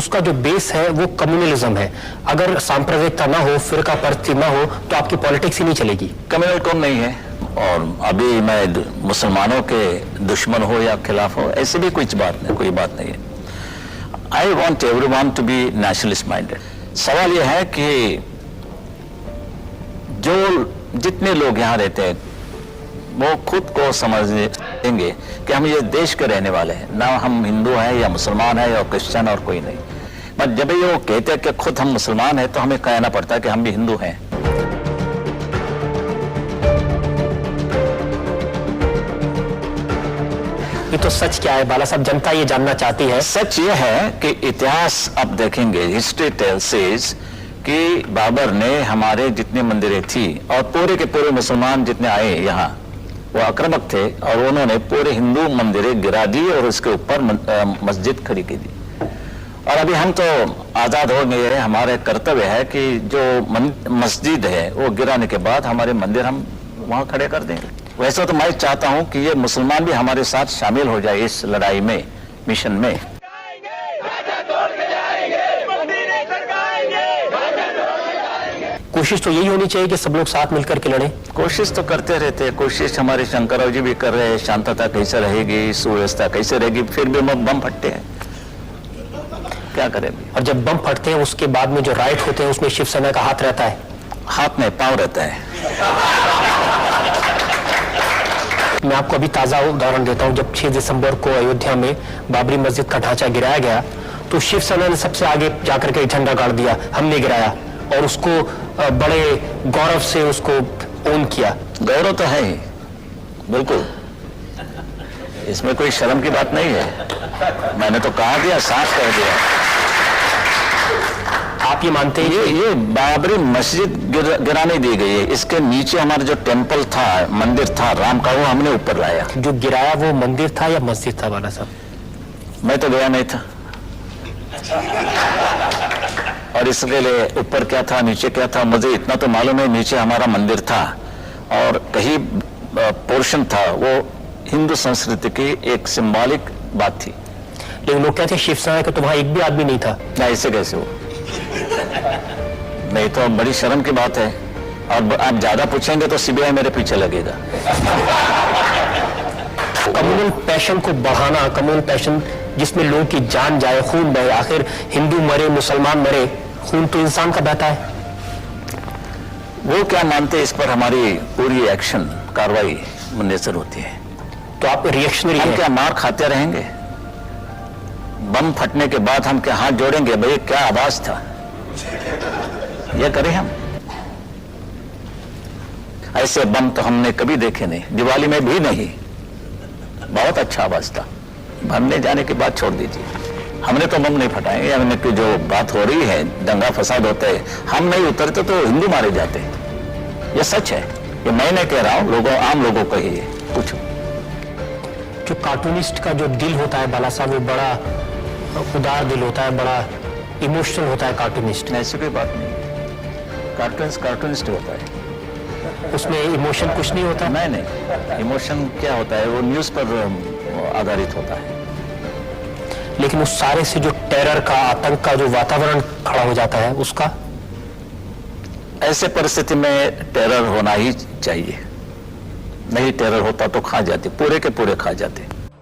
उसका जो बेस है वो कम्युनलिज्म है। अगर सांप्रदायिकता ना हो, फिरका परस्ती ना हो, तो आपकी पॉलिटिक्स ही नहीं चलेगी। कम्युनल कौन नहीं है? और अभी मैं मुसलमानों के दुश्मन हो या खिलाफ हो, ऐसी भी कोई बात नहीं है। I want everyone to be nationalist minded. सवाल यह है कि जो जितने लोग यहाँ रहते हैं वो खुद को समझ देंगे कि हम ये देश के रहने वाले हैं, ना हम हिंदू हैं या मुसलमान हैं या क्रिश्चियन और कोई नहीं। बट जब ये वो कहते हैं कि खुद हम मुसलमान हैं, तो हमें कहना पड़ता है कि हम भी हिंदू हैं। ये तो सच क्या है बाला साहब, जनता ये जानना चाहती है। सच ये है कि इतिहास अब देखेंगे, हिस्ट्री टेल्स सेज कि बाबर ने हमारे जितने मंदिरें थी और पूरे के पूरे मुसलमान जितने आए यहाँ वो आक्रामक थे और उन्होंने पूरे हिंदू मंदिरें गिरा दी और उसके ऊपर मस्जिद खड़ी की दी। और अभी हम तो आजाद हो गए हैं, हमारे कर्तव्य है कि जो मस्जिद है वो गिराने के बाद हमारे मंदिर हम वहां खड़े कर देंगे। वैसे तो मैं चाहता हूं कि ये मुसलमान भी हमारे साथ शामिल हो जाए इस लड़ाई में, मिशन में। कोशिश तो यही होनी चाहिए कि सब लोग साथ मिलकर के लड़े। कोशिश तो करते रहते हैं, कोशिश हमारे शंकरराव जी भी कर रहे हैं। शांतता कैसे रहेगी, सुव्यवस्था कैसे रहेगी, फिर भी बम फटते हैं, क्या करें। और जब बम फटते हैं उसके बाद में जो राइट होते हैं उसमें शिवसेना का हाथ रहता है? हाथ में पांव रहता है। मैं आपको अभी ताजा उदाहरण देता हूं। जब 6 दिसंबर को अयोध्या में बाबरी मस्जिद का ढांचा गिराया गया तो शिवसेना ने सबसे आगे जाकर के झंडा गाड़ दिया, हमने गिराया, और उसको बड़े गौरव से उसको ओन किया। गौरव तो है ही, बिल्कुल, इसमें कोई शर्म की बात नहीं है। मैंने तो कहा दिया, साफ कह दिया। आप ये मानते हैं ये बाबरी मस्जिद गिराने दी गई है, इसके नीचे हमारा जो टेंपल था, मंदिर था राम का, वो हमने ऊपर लाया। जो गिराया वो मंदिर था या मस्जिद था बाला साहब? मैं तो गया नहीं था, और इसके लिए ऊपर क्या था नीचे क्या था मुझे इतना तो मालूम है। नीचे हमारा मंदिर था और कहीं पोर्शन था वो हिंदू संस्कृति की एक सिंबॉलिक बात थी। लेकिन लोग कहते हैं शिवसेना के तो वहां एक भी आदमी नहीं था। ना, ऐसे कैसे हो? नहीं तो बड़ी शर्म की बात है। और आप ज्यादा पूछेंगे तो सीबीआई मेरे पीछे लगेगा। कम्युनल पैशन को बढ़ाना, कम्युनल पैशन जिसमें लोगों की जान जाए, खून बहे, आखिर हिंदू मरे मुसलमान मरे, खून तो इंसान का बहता है। वो क्या मानते हैं इस पर हमारी पूरी एक्शन कार्रवाई मुनसर होती है। तो आप रिएक्शनरी हम क्या मार खाते रहेंगे? बम फटने के बाद हम क्या हाथ जोड़ेंगे, भाई क्या आवाज था, ये करें हम? ऐसे बम तो हमने कभी देखे नहीं, दिवाली में भी नहीं। बहुत अच्छा आवाज था, भरने जाने के बाद छोड़ दीजिए। हमने तो बम नहीं फटाए। हमने की जो बात हो रही है, दंगा फसाद होता है, हम नहीं उतरते तो हिंदू मारे जाते। ये सच है, ये मैं नहीं कह रहा हूं, लोगों आम लोगों को ही है। पूछो। जो कार्टूनिस्ट का जो दिल होता है बाला साहब, वो बड़ा उदार दिल होता है, बड़ा इमोशनल होता है कार्टूनिस्ट। ऐसी कोई बात नहीं, कार्टूनिस्ट होता है, उसमें इमोशन कुछ नहीं होता। नहीं, इमोशन क्या होता है, वो न्यूज पर आधारित होता है। लेकिन उस सारे से जो टेरर का, आतंक का जो वातावरण खड़ा हो जाता है, उसका ऐसे परिस्थिति में टेरर होना ही चाहिए। नहीं टेरर होता तो खा जाते, पूरे के पूरे खा जाते।